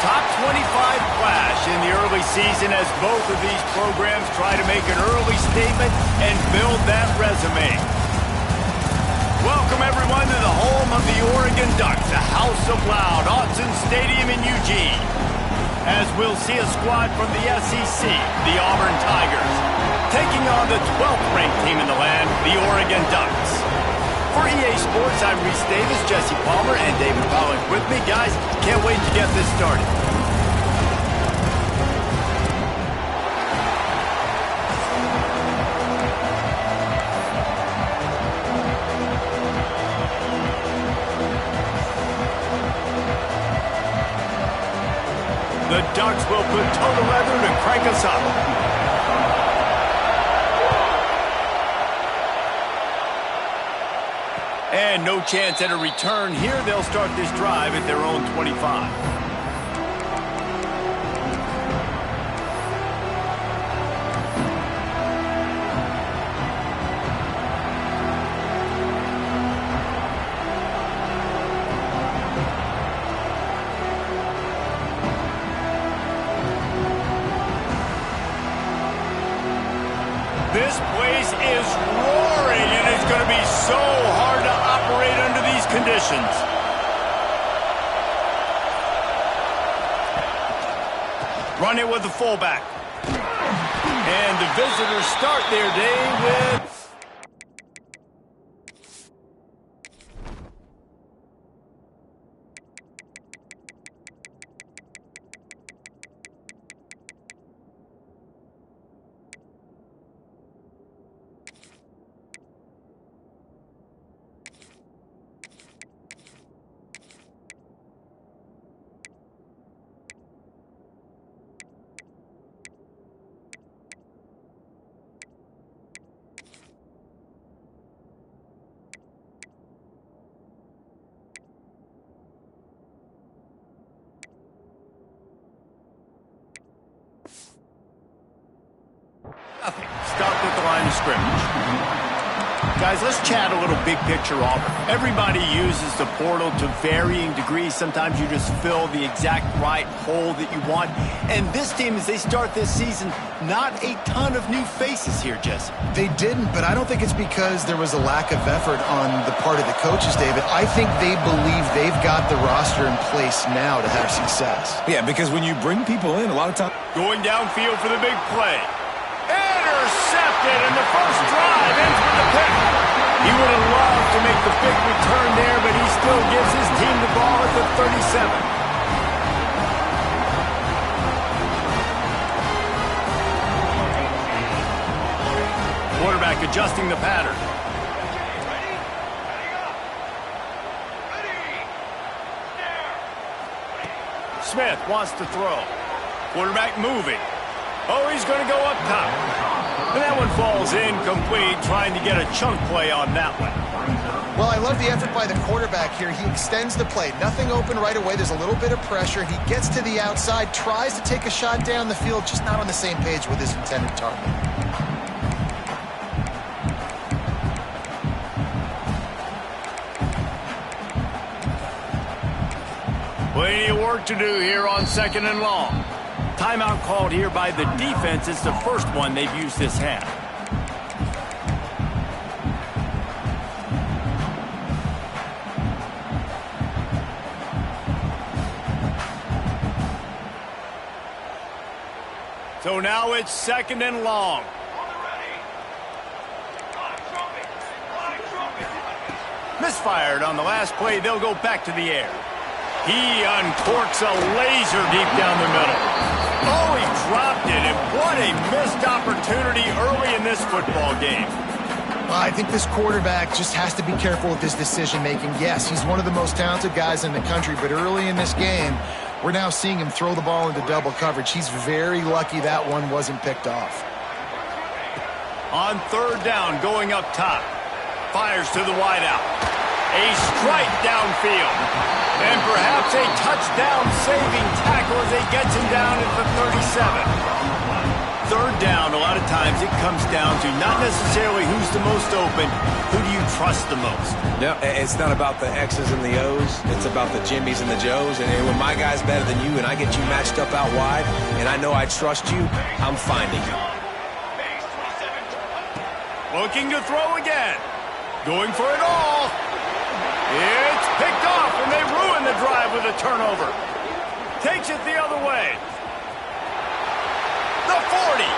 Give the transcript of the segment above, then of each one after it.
top 25 clash in the early season as both of these programs try to make an early statement and build that resume. Welcome, everyone, to the home of the Oregon Ducks, the House of Loud, Autzen Stadium in Eugene. As we'll see a squad from the SEC, the Auburn Tigers, taking on the 12th-ranked team in the land, the Oregon Ducks. For EA Sports, I'm Reese Davis, Jesse Palmer, and David Pollock with me. Guys, can't wait to get this started. The Ducks will put toe to leather to crank us up. And no chance at a return here. They'll start this drive at their own 25. This place is roaring, and it's going to be so hard to operate under these conditions. Run it with the fullback. And the visitors start their day with... nothing. Start with the line of scrimmage. Guys, let's chat a little big picture Auburn. Everybody uses the portal to varying degrees. Sometimes you just fill the exact right hole that you want. And this team, as they start this season, not a ton of new faces here, Jesse. They didn't, but I don't think it's because there was a lack of effort on the part of the coaches, David. I think they believe they've got the roster in place now to have success. Yeah, because when you bring people in, a lot of times... Going downfield for the big play. Intercepted, and the first drive ends with a pick. He would have loved to make the big return there, but he still gives his team the ball at the 37. Quarterback adjusting the pattern. Smith wants to throw. Quarterback moving. Oh, he's going to go up top. And that one falls incomplete, trying to get a chunk play on that one. Well, I love the effort by the quarterback here. He extends the play. Nothing open right away. There's a little bit of pressure. He gets to the outside, tries to take a shot down the field, just not on the same page with his intended target. Plenty of work to do here on 2nd and long. Timeout called here by the defense. It's the first one they've used this half. So now it's 2nd and long. Misfired on the last play. They'll go back to the air. He uncorks a laser deep down the middle. Oh, he dropped it, and what a missed opportunity early in this football game. Well, I think this quarterback just has to be careful with his decision-making. Yes, he's one of the most talented guys in the country, but early in this game, we're now seeing him throw the ball into double coverage. He's very lucky that one wasn't picked off. On 3rd down, going up top. Fires to the wideout. A strike downfield. And perhaps a touchdown-saving tackle as he gets him down at the 37. 3rd down, a lot of times it comes down to not necessarily who's the most open, who do you trust the most? No, it's not about the X's and the O's. It's about the Jimmys and the Joes. And when my guy's better than you and I get you matched up out wide and I know I trust you, I'm finding you. Looking to throw again. Going for it all. It's picked off, and they ruin the drive with a turnover. Takes it the other way. The 40.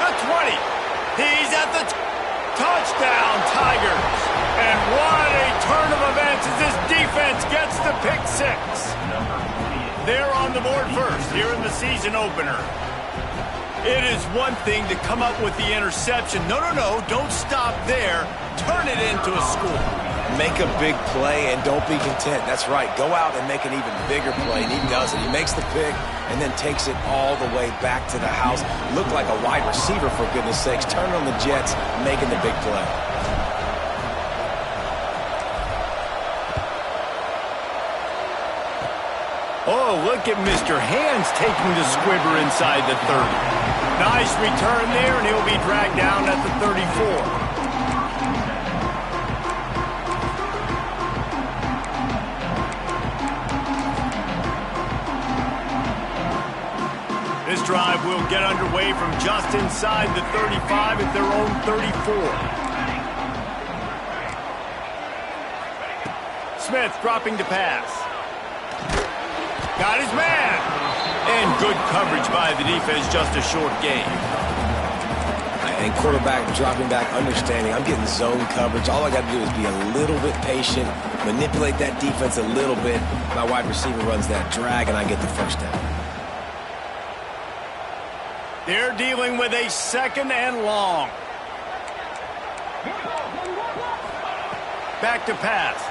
The 20. He's at the touchdown, Tigers. And what a turn of events as this defense gets the pick six. They're on the board first here in the season opener. It is one thing to come up with the interception. No, don't stop there. Turn it into a score. Make a big play and don't be content. That's right. Go out and make an even bigger play, and he does it. He makes the pick and then takes it all the way back to the house. Looked like a wide receiver, for goodness sakes. Turn on the Jets, making the big play. Oh, look at Mr. Hands taking the squibber inside the 30. Nice return there, and he'll be dragged down at the 34. This drive will get underway from just inside the 35 at their own 34. Smith dropping to pass. Got his man. And good coverage by the defense, just a short gain. And quarterback dropping back, understanding I'm getting zone coverage. All I got to do is be a little bit patient, manipulate that defense a little bit. My wide receiver runs that drag, and I get the first down. They're dealing with a second and long. Back to pass.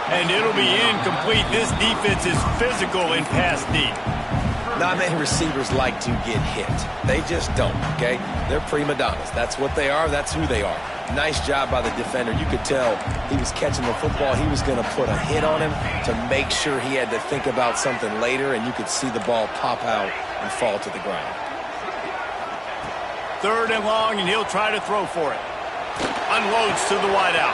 And it'll be incomplete. This defense is physical in pass deep. Not many receivers like to get hit. They just don't, okay? They're prima donnas. That's what they are. That's who they are. Nice job by the defender. You could tell he was catching the football. He was going to put a hit on him to make sure he had to think about something later, and you could see the ball pop out and fall to the ground. Third and long, and he'll try to throw for it. Unloads to the wideout.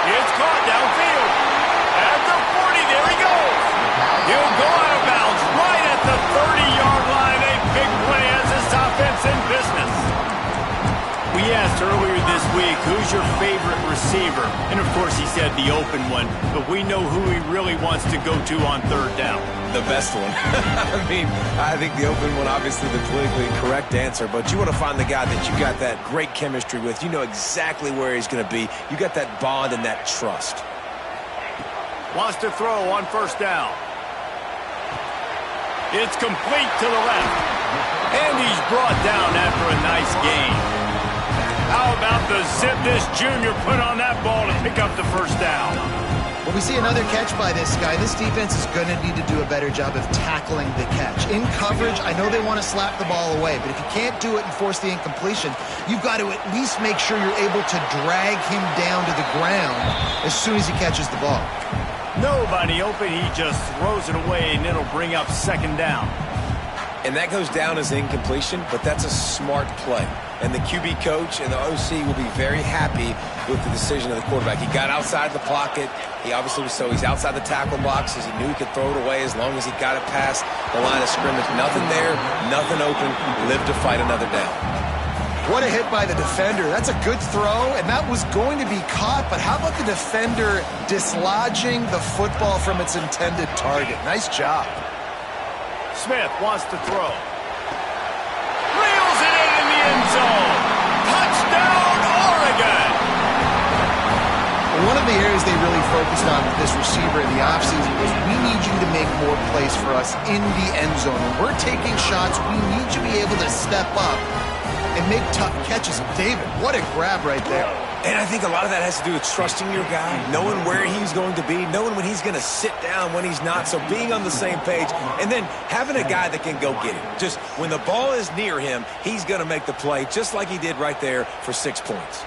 It's caught downfield. At the 40, there he goes. He'll go out of bounds right at the 30-yard line. A big play as this offense in business. We asked earlier this week, who's your favorite receiver? And, of course, he said the open one. But we know who he really wants to go to on third down. The best one. I think the open one, obviously the politically correct answer. But you want to find the guy that you got that great chemistry with. You know exactly where he's going to be. You got that bond and that trust. Wants to throw on first down. It's complete to the left. And he's brought down after a nice gain. How about the zip this junior put on that ball to pick up the first down? When we see another catch by this guy, this defense is going to need to do a better job of tackling the catch. In coverage, I know they want to slap the ball away, but if you can't do it and force the incompletion, you've got to at least make sure you're able to drag him down to the ground as soon as he catches the ball. Nobody open, he just throws it away, and it'll bring up second down. And that goes down as incompletion, but that's a smart play. And the QB coach and the OC will be very happy with the decision of the quarterback. He got outside the pocket. He obviously was he's outside the tackle boxes. He knew he could throw it away as long as he got it past the line of scrimmage. Nothing there, nothing open. Live to fight another down. What a hit by the defender. That's a good throw, and that was going to be caught, but how about the defender dislodging the football from its intended target? Nice job. Smith wants to throw. Reels it in the end zone. Touchdown, Oregon! One of the areas they really focused on with this receiver in the offseason was we need you to make more plays for us in the end zone. When we're taking shots, we need you to be able to step up and make tough catches. David, what a grab right there. And I think a lot of that has to do with trusting your guy, knowing where he's going to be, knowing when he's going to sit down, when he's not. So being on the same page, and then having a guy that can go get it. Just when the ball is near him, he's going to make the play, just like he did right there for 6 points.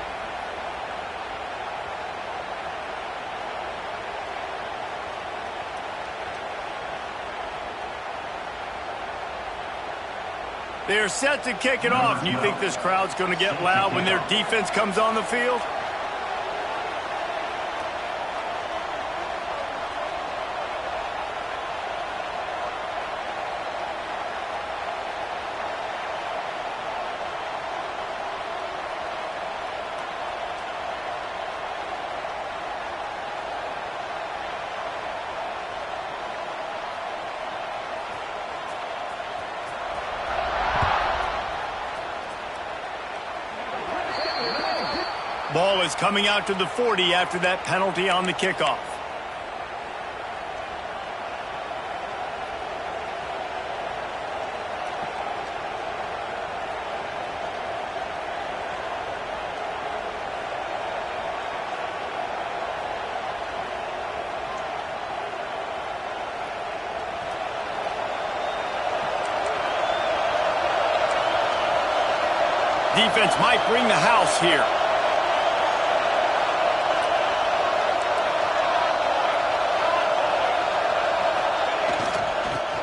They're set to kick it off, and you think this crowd's going to get loud when their defense comes on the field? Ball is coming out to the 40 after that penalty on the kickoff. Defense might bring the house here.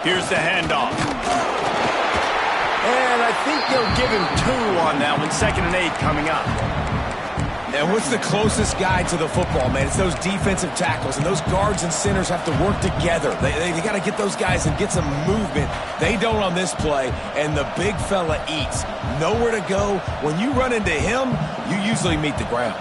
Here's the handoff. And I think they'll give him 2 on that one. 2nd and 8 coming up. And what's the closest guy to the football, man? It's those defensive tackles, and those guards and centers have to work together. They got to get those guys and get some movement. They don't on this play, and the big fella eats. Nowhere to go. When you run into him, you usually meet the ground.